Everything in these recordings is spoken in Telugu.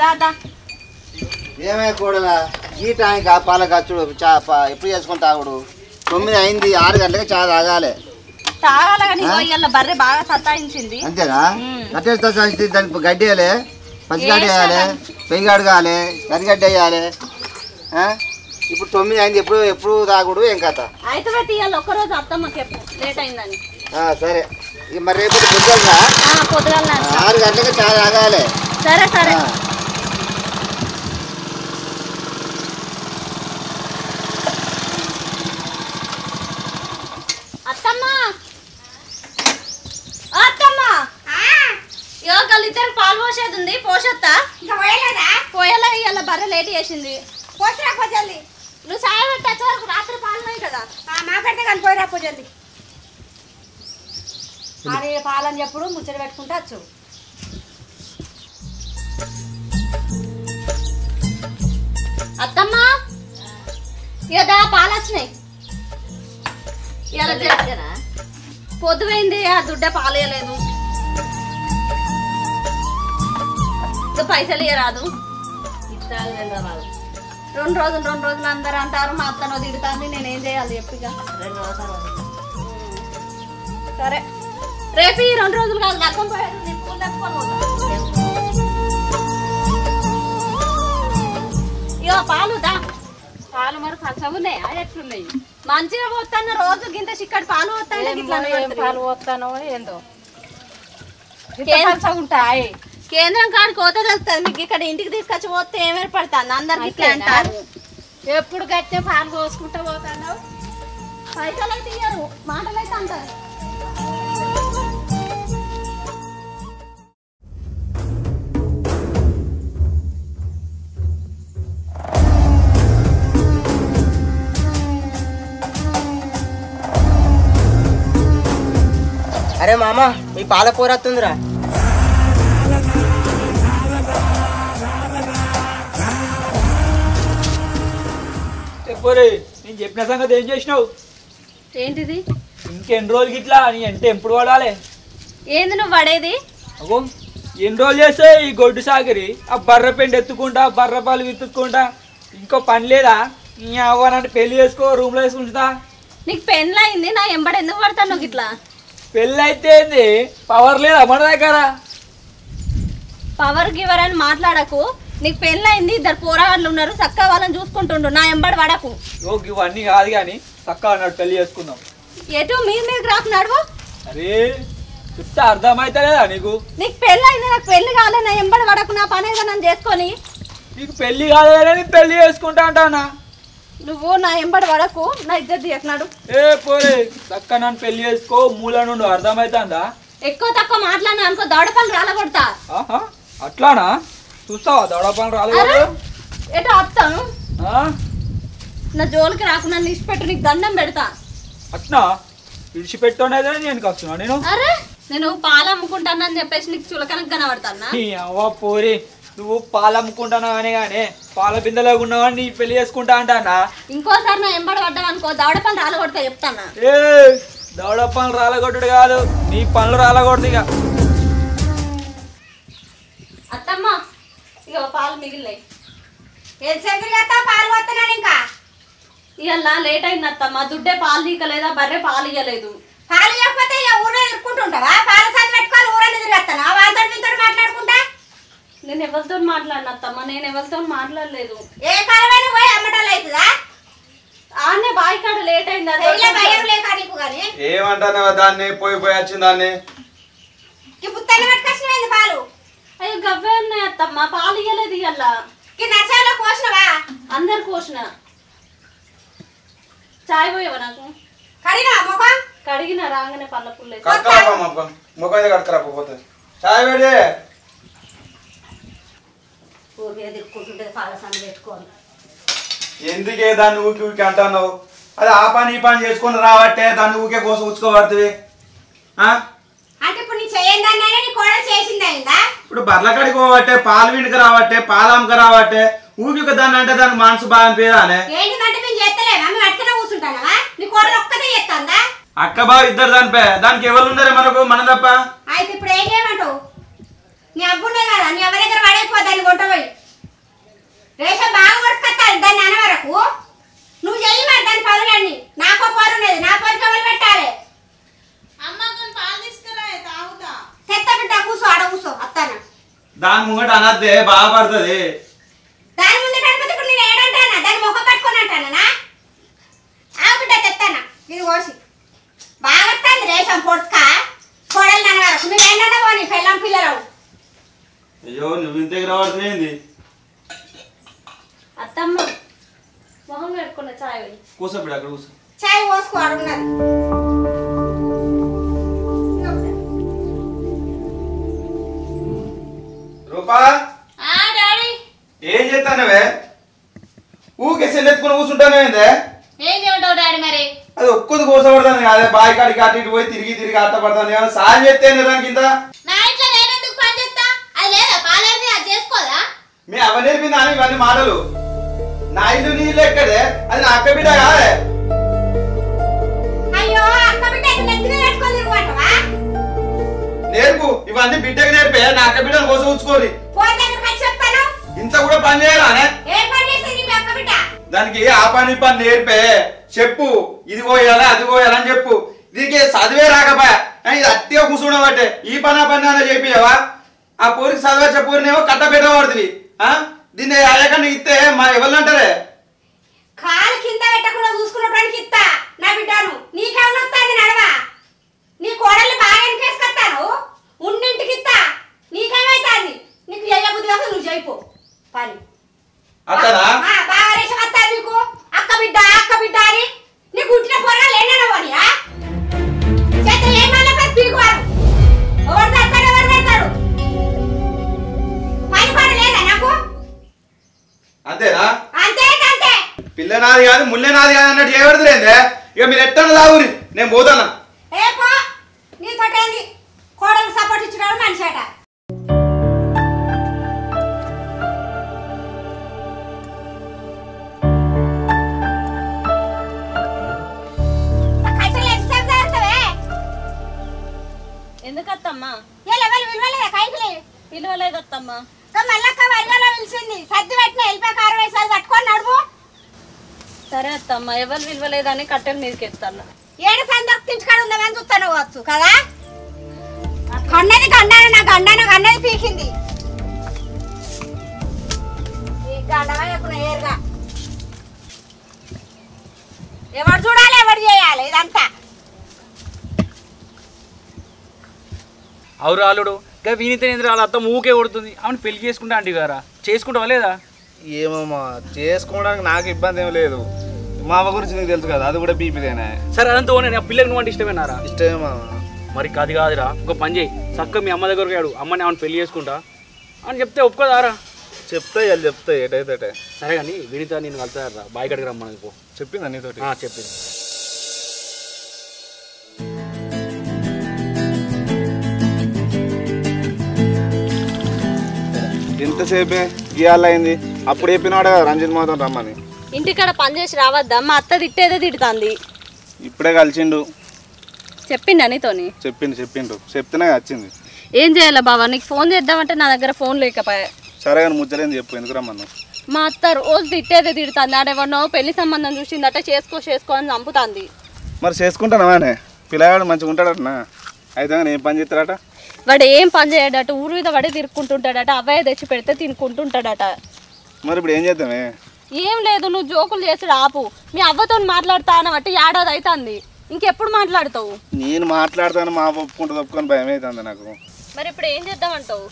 దాదా ఏమే కూడలా ఈ టైంకి ఆ పాల ఖర్చుడు ఎప్పుడు చేసుకొని తాగుడు 9 అయింది 6 గంటలకి చా తాగాలి తాగాలని ఇవాళ బర్రె బాగా సతాయించింది అంతేనా కట్టేస్తా దానికి గడ్డి వేయాలి పచ్చిగడ్డి వేయాలి పెయ్యి అడగాలి కరిగడ్డి వేయాలి ఇప్పుడు 9 అయింది ఎప్పుడు తాగుడు ఏం కథ అయితే తీయాలి ఒక్కరోజు అత్తమ్మకి లేట్ అయిందని సరే మరి రేపు పొద్దుగా 6 గంటలకి చా తాగాలి సరే సరే ఇద్దరికి పాలు పోసేది ఉంది పోసొత్తా పోయేలా ఇవాళ బర్రె లేట్ చేసింది పోసిరా పోజల్లి నువ్వు సాయం పెట్టి వచ్చే వరకు రాత్రి పాలు పోయి కదా మా పెడితే కానీ పోయిరా పోజల్లి అరే పాలని చెప్పుడు ముచ్చట పెట్టుకుంటా వచ్చు అత్తమ్మా ఇదా పాలు వచ్చినాయి ఇవాళ పొద్దుపోయింది ఆ దుడ్డ పాలు ఇవ్వలేదు పైసలు ఇవ్వరాదు 2 రోజులు అందరు అంటారు మా అత్తనో తిడుతుంది నేనేం చేయాలి చెప్పిగా 2 రోజులు సరే రేపు ఈ 2 రోజులు కాదు లక్కం పోయేది పూలు తెచ్చుకొని ఇగో పాలు దా పాలు మరి పచ్చగున్నాయి ఎట్లున్నాయి మంచిగా పోతాను రోజు గింత చిక్కటి పాలు పోతాయి పాలు పోతానో ఏందో ఉంటాయి కేంద్రం కాడికి పోతే తెలుస్తుంది మీకు ఇక్కడ ఇంటికి తీసుకొచ్చి పోతే ఏం ఏర్పడుతుంది అందరికి ఇట్లా అంటారు ఎప్పుడు కట్టే పాలు పోసుకుంటూ పోతాను పైసలు అయితే ఇయ్యరు మాటలు అయితే అంటారు అరే మామ మీ పాల కూర వస్తుందిరా నేను చెప్పిన సంగతి ఏం చేసినావు ఏంటిది ఇంకెన్ని రోజులకి ఇట్లా నీ అంటే ఎప్పుడు పడాలి ఏంది నువ్వు పడేది అగో ఎన్ని రోజులు చేస్తే ఈ గొడ్డు సాగరి ఆ బర్ర పెండి ఎత్తుకుంటా బర్ర పాలు విత్తుకుంటా ఇంకో పని లేదా నీ అవ్వనంటే పెళ్లి చేసుకో రూమ్లో వేసి ఉంచుతా నీకు పెళ్ళి అయింది నా ఎంబడి ఎందుకు పడతాను నువ్వు ఇట్లా పెళ్ళి అయితే పవర్ లేదా మన దగ్గర పవర్ గివర్ అని మాట్లాడకు నీకు పెళ్ళి అయింది 2 పోరాళ్ళు ఉన్నారు చక్కగా వాళ్ళని చూసుకుంటుండు నా ఎంబడి పడకు ఇవన్నీ కాదు కానీ చక్కగా అన్నాడు పెళ్లి చేసుకుందాం ఎటు మీరు రాకున్నాడు అరే చెప్తే అర్థమైతలేదా నీకు పెళ్ళి అయింది నాకు పెళ్లి కాలే నా ఎంబడి పడకు నా పని ఏదో నన్ను చేసుకొని నీకు పెళ్లి కాలేదని పెళ్లి చేసుకుంటా అంటానా నువ్వు నా ఎంబడి పడకు నా ఇద్దరు తీయకున్నాడు పోరే చక్క నన్ను పెళ్లి చేసుకో మూల నుండి అర్థమైతుందా ఎక్కువ తక్కువ మాట్లాడినా అనుకో దౌడపల్లి రాలగొడతా అట్లానా చూస్తావా దౌడపల్లి రాలేదు ఎటో వస్తాను నా జోలికి రాకుండా ఇచ్చిపెట్టు నీకు దండం పెడతా అట్నా విడిచిపెట్టునేదే నేను వస్తున్నా నేను అరే నేను పాలు అమ్ముకుంటానని చెప్పేసి నీకు చులకనకు కనబడతానా అవ్వ పోరి నువ్వు పాలు అమ్ముకుంటానా కానీ పాల బిందెలో ఉన్నావని నీ పెళ్లి చేసుకుంటా అంటానా ఇంకోసారి నా ఎంబడి పడ్డావు అనుకో దౌడపల్లి రాలగొడతా చెప్తానా దౌడ పనులు రాలగొట్టుడు కాదు నీ పనులు రాలగొడదు ఇక అత్తమ్మ ఇక పాలు మిగిలినాయి పాలు పోతున్నాను ఇంకా ఇవాళ లేట్ అయింది అత్తమ్మ దుడ్డే పాలు తీయలేదా బర్రె పాలు ఇవ్వలేదు పాలు ఇవ్వకపోతే ఊరే ఇరుక్కుంటుంటావా పాలు సాధి పెట్టుకొని ఊరని తిరిగేస్తాను వాళ్ళతో మీతో మాట్లాడుకుంటా నేను ఎవరితో మాట్లాడిన అత్తమ్మ నేను ఎవరితో మాట్లాడలేదు ఏ కాలమైనా పోయి అమ్మటాలు అవుతుందా ఆనే బాయ్ కాడ లేట్ అయింది భయం లేక నీకు కానీ ఏమంటాను దాన్ని పోయి వచ్చిన దాన్ని పుత్తన్న పట్టుకొచ్చినది పాలు అయ్యో గవ్వే ఉన్నాయి అత్తమ్మ పాలు ఇవ్వలేదు ఇవాళ నచ్చాలో కోసినవా అందరు కోసిన చాయ్ పోయేవా నాకు కడినా మొగం కడిగిన రాగానే పళ్ళ పుల్ల ముఖం కట్టుకురాకపోతుంది చాయ్ పెడితే ఎందుకే దాన్ని ఊకి ఊకి అంటున్నావు అది ఆ పని ఈ పని చేసుకుని రావట్టే దాన్ని ఊకే కోసం ఉచ్చుకోబడుతుంది అంటే ఇప్పుడు నీ చేయండి నీ కోడలు చేసింది అయిందా ఇప్పుడు బర్ల కడికి పోవట్టే పాలు విండికి రావట్టే పాలు అమ్మక రావట్టే ఊకి దాన్ని అంటే దానికి మనసు బాగా అనిపించదానే ఏంటంటే మేము చేస్తలేమా మేము అట్లనే కూర్చుంటానా నీ కోడలు ఒక్కదే చేస్తుందా అక్క బావ ఇద్దరు దానిపై దానికి ఎవరు ఉన్నారే మనకు మన తప్ప అయితే ఇప్పుడు ఏం చేయమంటావు నీ అబ్బునే కదా నీ ఎవరి దగ్గర పడైపోద్దాన్ని కొట్టబోయి రేషన్ బాగా కొడుకొస్తాను దాన్ని అన్న వరకు నువ్వు చెయ్యి మరి దాని పనులన్నీ నాకో పొరు ఉన్నది నా పొరికి ఎవరు పెట్టాలి అమ్మ కొన్ని పాలు తీసుకురా తాగుతా చెత్త బిడ్డ కూర్చో ఆడ కూర్చో అత్తాన దాని ముంగట అనద్దే బాగా పడుతుంది. దాని ముందు కనిపిస్తే ఇప్పుడు నేను ఏడంటానా దాన్ని మొక్క కట్టుకొని అంటానా ఆ బిడ్డ తెస్తానా ఇది కోసి బాగా వస్తుంది రేషన్ పొడుక కొడలు నన్న వరకు నువ్వు ఏంటన్నా పోనీ పెళ్ళం పిల్లలు అయ్యో నువ్వు ఇంత దగ్గర పడుతుంది. అత్తమ్మ మొహం పెట్టుకున్న చాయ్ కూర్చో బిడ్డ అక్కడ కూర్చో. చాయ్ పోసుకో అడుగున్నది రూపా డాడీ ఏం చేస్తానవే? ఊకే సెల్లెత్తుకుని కూర్చుంటానేందే? ఏం చేయమంటావు డాడీ మరి అది ఒక్కది కూర్చోబడతాను కాదే బావి కాడికి అటు ఇటు పోయి తిరిగి ఆట పడతాను. ఏమైనా సాయం చేస్తేనే దాని కింద నా ఇంట్లో నేను ఎందుకు పని చేస్తా అది లేదా పాలేది అది చేసుకోదా మీ అవ నేర్పిందా అని ఇవన్నీ మాటలు. నా ఇల్లు నీళ్ళు ఎక్కడే అది నా అక్క బిడ్డ కాదే. అయ్యో అక్క బిడ్డ నెత్తిన పెట్టుకొని తిరుగుతావా నేర్పు ఇవన్నీ బిడ్డకి నేర్పే. నా అక్క బిడ్డను కోసం ఉంచుకోని ఫోన్ దగ్గర వచ్చి చెప్తాను ఇంత కూడా పని చేయాలనే ఏం పని చేస్తుంది మీ అక్క బిడ్డ దానికి ఆ పని నేర్పే. చెప్పు ఇది పోయాలి అది పోయాలని చెప్పు. దీనికి చదివే రాకపోయా ఇది అట్టిగా కూర్చుండబట్టే ఈ పని ఆ పని అనే చెప్పివా. ఆ పూరికి చదివచ్చే పూరినేమో కట్ట పెట్టబడుతుంది. దీన్ని అయ్యాక ఇస్తే మా ఎవరంటారే కాలు కింద పెట్టకుండా చూసుకున్నప్పుడు ఇస్తా నా బిడ్డను నీకేమన్నా వస్తుంది నడవా నీ కోడల్ని బాగా వెనకేసుకొస్తాను ఉన్నింటికి ఇస్తా నీకేమైతుంది నీకు చేయబుద్ధి కాక నువ్వు చేయిపో పని అక్కడా బాగా రేషన్ వస్తా నీకు అక్క బిడ్డ అని నీకు ఉంచిన పొరగా లేనని చేత ఏమన్నా పీకువారు ఎవరు తడతాడు పని పని లేదా నాకు అంతేనా? అంతే పిల్ల నాది కాదు ముల్లె నాది కాదు అన్నట్టు చేయబడుతుందే. ఇక మీరు ఎట్టన్నా తాగురి నేను పోతానా. ఏ పో నీతోటేంది కోడలు సపోర్ట్ ఇచ్చినాడు మనిషి అట ఎందుకు అత్తమ్మా విలువలేదా కైకిలే పిలవలేదు అత్తమ్మా మళ్ళక్క వరిలో పిలిచింది సర్ది పెట్టిన వెళ్ళిపోయి 60 వయసు పట్టుకొని నడువు సరే అత్తమ్మ ఎవరు విలువలేదని కట్టెలు మీదకి ఎత్తాను ఏడు సందర్శించుకొని ఉందామని చూస్తాను వచ్చు కదా గండని నా గండని పీకింది ఈ గండమా ఎప్పుడు ఏరుగా ఎవరు చూడాలి ఎవరు చేయాలి ఇదంతా అవురు అల్లుడు ఇంకా వీనితేంద్ర వాళ్ళ అత్త ఊకే కొడుతుంది. అవును పెళ్లి చేసుకుంటా అంటే గారా చేసుకుంటావా లేదా? ఏమమ్మా చేసుకోవడానికి నాకు ఇబ్బంది ఏం లేదు. మా అమ్మ గురించి నీకు తెలుసు కదా అది కూడా బీపీదేనా. సరే అదంతా ఆ పిల్లకి నువ్వు అంటే ఇష్టమేనారా? ఇష్టమే మామ. మరి అది కాదురా ఒక పని చేయి చక్క మీ అమ్మ దగ్గరకు ఆడు అమ్మని ఆమెను పెళ్లి చేసుకుంటా అని చెప్తే ఒప్పుకోదారా? చెప్తాయి వాళ్ళు చెప్తాయి ఏటైతే. సరే కానీ వినిత నేను కలుతారా బాయ్ కడికి రమ్మని పో. చెప్పిందా నీతోటి? చెప్పింది. ఎంతసేపే ఇవాళ అయింది అప్పుడు చెప్పినాడు కదా రంజిత్ మాత్రం రమ్మని. ఇంటికాడ పని చేసి రావద్దా? మా అత్త తిట్టేదే తిడుతుంది. ఇప్పుడే కలిసిండు. చెప్పిండా నీతోని? చెప్పిండు చెప్తేనే వచ్చింది. ఏం చేయాలా బావా? నీకు ఫోన్ చేద్దామంటే నా దగ్గర ఫోన్ లేకపోయా. సరే కానీ ముచ్చలేని చెప్పు ఎందుకు రమ్మన్నావు? మా అత్త రోజు తిట్టేదే తిడుతుంది. ఆడెవరినో పెళ్లి సంబంధం చూసిందట చేసుకో అని చంపుతుంది. మరి చేసుకుంటానవానే పిల్లగాడు మంచిగా ఉంటాడటనా? అయితే కానీ ఏం పని చేస్తాడట? వాడు ఏం పని చేయడట ఊరు మీద వాడే తిరుక్కుంటుంటాడట. అవే తెచ్చి పెడితే తినుకుంటుంటాడట. మరి ఇప్పుడు ఏం చేద్దామే? ఏం లేదు నువ్వు జోకులు చేసి ఆపు. మీ అవ్వతో మాట్లాడుతాను బట్టి ఏడాది అవుతుంది. ఇంకెప్పుడు మాట్లాడతావు? నేను మాట్లాడతాను మా ఒప్పుకొని భయం అవుతుంది నాకు. మరి ఇప్పుడు ఏం చేద్దామంటావు?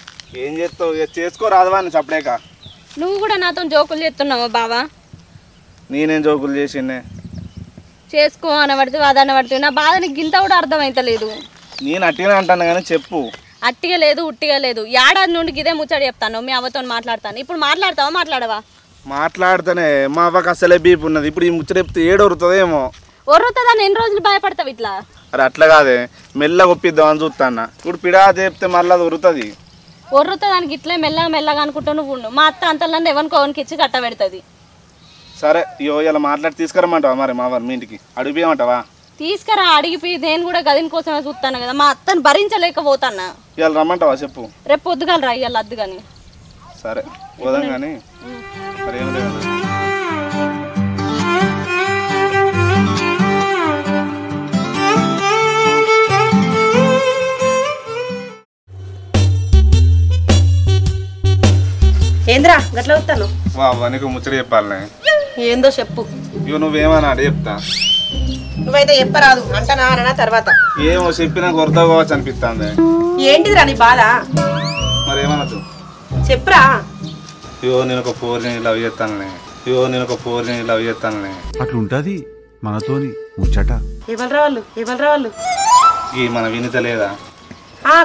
ఏం చేస్తావు? ఇక చేసుకో రాదవాన్ని చప్పుడేక. నువ్వు కూడా నాతో జోకులు చేస్తున్నావా బావా? నేనేం జోకులు చేసిండే? చేసుకో అనబడుతుంది అదనబడుతుంది. నా బాధ నీకు గింత కూడా అర్థమవుతలేదు. నేను అట్టిగానే అంటాను కానీ చెప్పు. అట్టిగా లేదు ఉట్టిగా లేదు. ఏడాది నుండి ఇదే ముచ్చట చెప్తాను. మీ అవ్వతో మాట్లాడతాను. ఇప్పుడు మాట్లాడతావా మాట్లాడవా? మాట్లాడితేనే మా అవ్వకి అసలే బీపీ ఉన్నది. ఇప్పుడు ఈ ముచ్చట చెప్తే ఏడొరుతుందేమో. ఒర్రుతుందని ఎన్ని రోజులు భయపడతావు ఇట్లా? అరే అట్లా కాదే మెల్లగా ఒప్పిద్దామని చూస్తాను. ఇప్పుడు పిడా చెప్తే మళ్ళీ అది ఉరుతుంది. ఒర్రుతుందానికి ఇట్లే మెల్లగా అనుకుంటా నువ్వు ఉండు. మా అత్త అంతలో ఎవరికి ఇచ్చి కట్ట పెడుతుంది. సరే ఇయో ఇలా మాట్లాడి తీసుకురమ్మంటావా మరి మా వారు మీ ఇంటికి? అడిగిపోయమంటావా? తీసుకురా అడిగిపి నేను కూడా గదిని కోసమే చూస్తాను కదా మా అత్తని భరించలేకపోతాన్నా ఇవాళ రమ్మంటావా చెప్పు రేపు పొద్దుగలరా ఇవాళ అద్దు కానీ సరే పోదాం కానీ మరి ఏం లేదు ఏంద్రా గట్ల వస్తాను వా నీకు ముచ్చట చెప్పాలనే ఏందో చెప్పు ఇవి నువ్వేమన్నా అడి చెప్తా నువ్వైతే చెప్పరాదు అంటనా అనా తర్వాత ఏమో చెప్పినా కొరత కావచ్చు అనిపిస్తుంది ఏంటిదిరా నీ బాధ మరి ఏమనొచ్చు చెప్పురా ఇవో నేను ఒక 4 లవ్ చేస్తానులే అట్లుంటది మనతోని ముచ్చట ఎవరు వాళ్ళు ఈ మన వినిత లేదా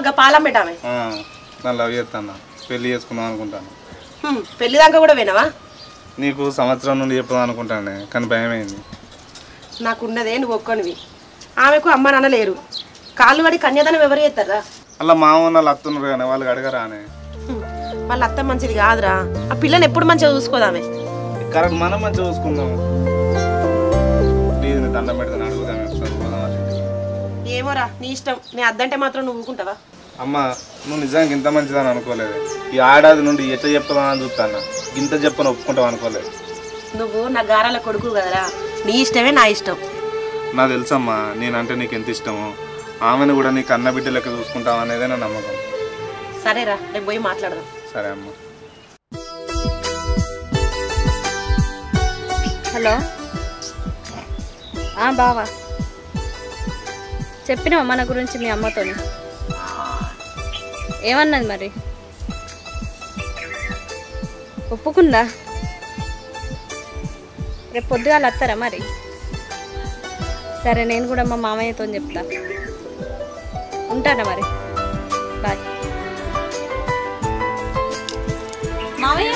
గా పాలం పెట్టామే నన్ను లవ్ చేస్తాను పెళ్లి చేసుకుందాం అనుకుంటాను పెళ్లి దాకా కూడా వినవా నీకు సంవత్సరం నుండి చెప్దాం అనుకుంటాను కానీ భయమైంది నాకున్నదే నువ్వు ఒక్కనివి ఆమెకు అమ్మ నాన్న లేరు కాళ్ళు పడి కన్యాదానం ఎవరు చేస్తారా అలా మామూలు అత్తున్నారు కానీ వాళ్ళకి అడగరానే వాళ్ళ అత్త మంచిది కాదురా ఆ పిల్లని ఎప్పుడు మంచిగా చూసుకోదామే కరెక్ట్ మనం మంచిగా చూసుకుందాం ప్లీజ్ దండం పెడతాను అడుగుదాం ఏమోరా నీ ఇష్టం నీ అద్దంటే మాత్రం నువ్వు ఊకుంటావా అమ్మ నువ్వు నిజానికి ఇంత మంచిదని అనుకోలేదు ఈ ఏడాది నుండి ఎట్లా చెప్తామని చూస్తాను ఇంత చెప్పని ఒప్పుకుంటావు అనుకోలేదు నువ్వు నా గారాల కొడుకు కదరా నీ ఇష్టమే నా ఇష్టం నాకు తెలుసమ్మా నేనంటే నీకు ఎంత ఇష్టమో ఆమెను కూడా నీకు అన్న బిడ్డ లెక్క చూసుకుంటావు అనేదే నా నమ్మకం సరేరా రేపు పోయి మాట్లాడదాం సరే అమ్మ హలో బావా చెప్పినావా మన గురించి మీ అమ్మతోని ఏమన్నది మరి ఒప్పుకుందా రేపు పొద్దుగాల వస్తారా మరి సరే నేను కూడా మా మామయ్యతో చెప్తా ఉంటానా మరి బాయ్ మామయ్య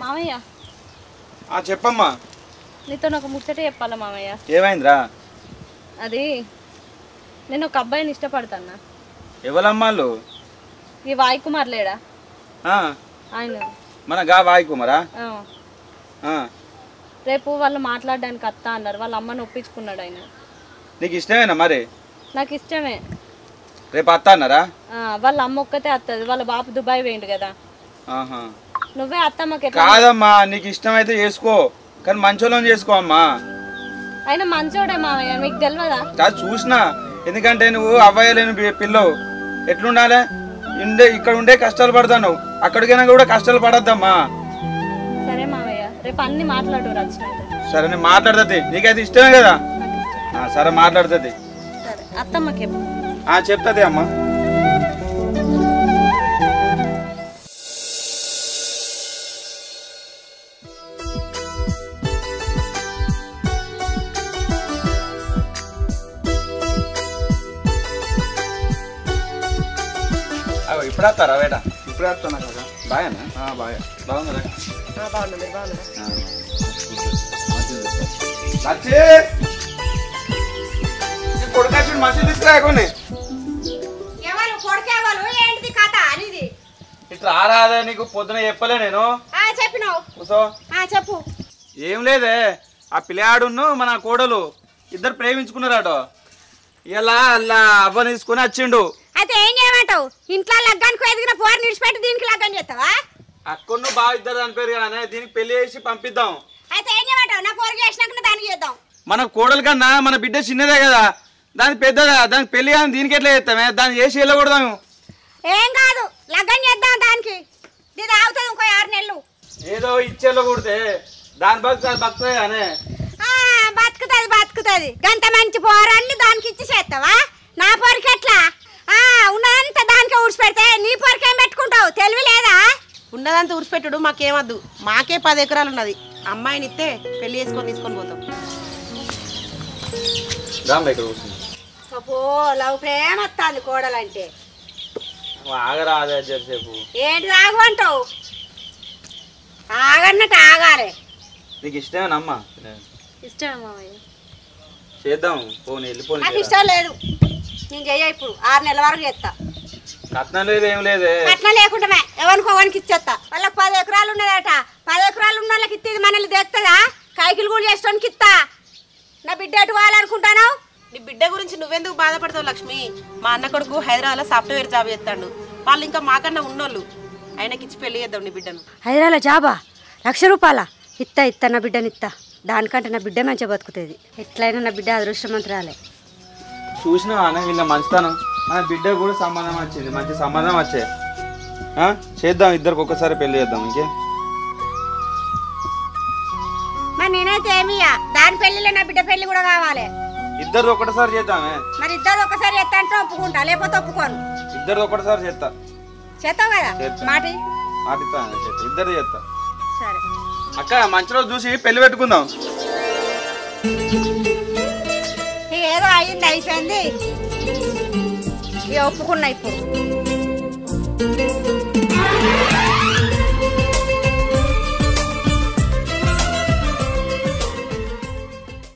మామయ్య చెప్పమ్మా నీతో నాకు ముచ్చట చెప్పాలా మామయ్య ఏమైందిరా అది నేను ఒక అబ్బాయిని ఇష్టపడతానా ఎవరమ్మాళ్ళు ఈ వాయ్ కుమార్ లేడా ఆయన మన గా వాయి కుమారా రేపు వాళ్ళు మాట్లాడడానికి అత్త అన్నారు వాళ్ళ అమ్మని ఒప్పించుకున్నాడు ఆయన నీకు ఇష్టమేనా మరి నాకు ఇష్టమే రేపు అత్త అన్నారా వాళ్ళ అమ్మ ఒక్కతే అత్తది వాళ్ళ బాబు దుబాయ్ పోయిండు కదా నువ్వే అత్తమ్మకి కాదమ్మా నీకు ఇష్టమైతే చేసుకో కానీ మంచోళ్ళని చేసుకో అమ్మా ఆయన మంచోడే మామయ్య మీకు తెలియదా కాదు చూసినా ఎందుకంటే నువ్వు అవ్వలేని పిల్లవు ఎట్లుండాలి ఇక్కడ ఉండే కష్టాలు పడతావు అక్కడికైనా కూడా కష్టాలు పడద్దమ్మా సరే మామయ్య రేపు అన్ని మాట్లాడు వచ్చినాక సరే నేను మాట్లాడుతుంది నీకైతే ఇష్టమే కదా సరే మాట్లాడుతుంది సరే అత్తమ్మకి చెప్తుంది అమ్మా ఇప్పుడు వస్తారా వేట ఇప్పుడే వస్తాను కదా బాగానా బాగా బాగుందా బాగున్నా మీరు బాగున్నారా కొడుకాచి మంచి తీసుకురాకుండా ఎవరు కొడుకేవాళ్ళు ఏంటిది కథ అనేది ఇట్లా రారాదే నీకు పొద్దున చెప్పలే నేను చెప్పినావు కూసో చెప్పు ఏం లేదే ఆ పిల్లాడును మన కోడలు ఇద్దరు ప్రేమించుకున్నారట ఇలా అలా అవ్వని తీసుకుని వచ్చిండు అయితే ఏం చేయమంటావు ఇంట్లో లగ్గానికి ఎదిగిన పోరు నిడిచిపెట్టి దీనికి లగ్గం చేస్తావా అక్కను బాగా ఇద్దరు దాని పేరు కానీ దీనికి పెళ్లి చేసి పంపిద్దాం అయితే ఏం చేయమంటావు నా పోరు చేసినాక దానికి చేద్దాం మన కోడలు కన్నా మన బిడ్డ చిన్నదే కదా దాని పెద్దదా దానికి పెళ్లి కానీ దీనికి ఎట్లా చేస్తామే దాన్ని చేసి వెళ్ళకూడదాము ఏం కాదు లగ్గం చేద్దాం దానికి ఇది ఆగుతుంది ఇంకో 6 నెలలు ఏదో ఇచ్చేలో కొడితే దాని బతుకుతుంది కానీ బతుకుతుంది గంట మంచి పోరాన్ని దానికి ఇచ్చి చేస్తావా నా పోరికి ఎట్లా ఉన్నదంతా దానికే ఊడ్చిపెడితే నీ పోరికి ఏం పెట్టుకుంటావు తెలివి లేదా ఉన్నదంతా ఊడ్చిపెట్టుడు మాకేమద్దు మాకే 10 ఎకరాలు ఉన్నది అమ్మాయిని ఇస్తే పెళ్లి చేసుకొని తీసుకొని పోతాం లవ్ ప్రేమ వస్తుంది కోడలంటే ఆగరాదే జరిసేపు ఏంటి ఆగు అంటావు ఆగన్నట్టు ఆగాలి నీకు ఇష్టమేనమ్మా ఇష్టమే మామయ్య చేద్దాం పోనీ వెళ్ళిపోయి నాకు ఇష్టం లేదు నేను చెయ్య ఇప్పుడు 6 నెలల వరకు చేస్తా కట్నం లేదు ఏం లేదే కట్నం లేకుండా ఎవరికోవానికి ఇచ్చేస్తా వాళ్ళకి 10 ఎకరాలు ఉన్నదట 10 ఎకరాలు ఉన్న వాళ్ళకి ఇచ్చేది మనల్ని తెస్తుందా కైకిలు కూడా చేసుకోనికి ఇస్తా. నా బిడ్డ ఎటు పోవాలనుకుంటాను? నీ బిడ్డ గురించి నువ్వెందుకు బాధపడతావు లక్ష్మి? మా అన్న కొడుకు హైదరాబాద్లో సాఫ్ట్వేర్ జాబ్ చేస్తాడు. వాళ్ళు ఇంకా మాకన్నా ఉన్నోళ్ళు. ఆయనకి ఇచ్చి పెళ్లి చేద్దాం నీ బిడ్డను. హైదరాబాద్లో జాబా? 1,00,000 రూపాయల? ఇస్తా నా బిడ్డని ఇస్తా. దానికంటే నా బిడ్డ మంచిగా బతుకుతుంది. ఎట్లయినా నా బిడ్డ అదృష్టమంతురాలే. చూసినా అన్న వీళ్ళ మంచితనం. మన బిడ్డ కూడా సంబంధం వచ్చింది, మంచి సంబంధం వచ్చే. చేద్దాం, ఇద్దరికి ఒక్కసారి పెళ్లి చేద్దాం. ఇంకే మరి నేనైతే ఏమియా, దాని పెళ్లిలో నా బిడ్డ పెళ్లి కూడా కావాలి. ఇద్దరు ఒకటిసారి చేద్దామే. మరి ఇద్దరు ఒకసారి చేస్తా అంటే ఒప్పుకుంటా, లేకపోతే ఒప్పుకోను. ఇద్దరు ఒకటిసారి చేస్తా. చేస్తావు కదా మాట? ఇద్దరు చేస్తా. సరే అక్క, మంచి రోజు చూసి పెళ్లి పెట్టుకుందాం. ఏదో అయింది, అయిపోయింది. ఒప్పుకున్నా ఇప్పుడు.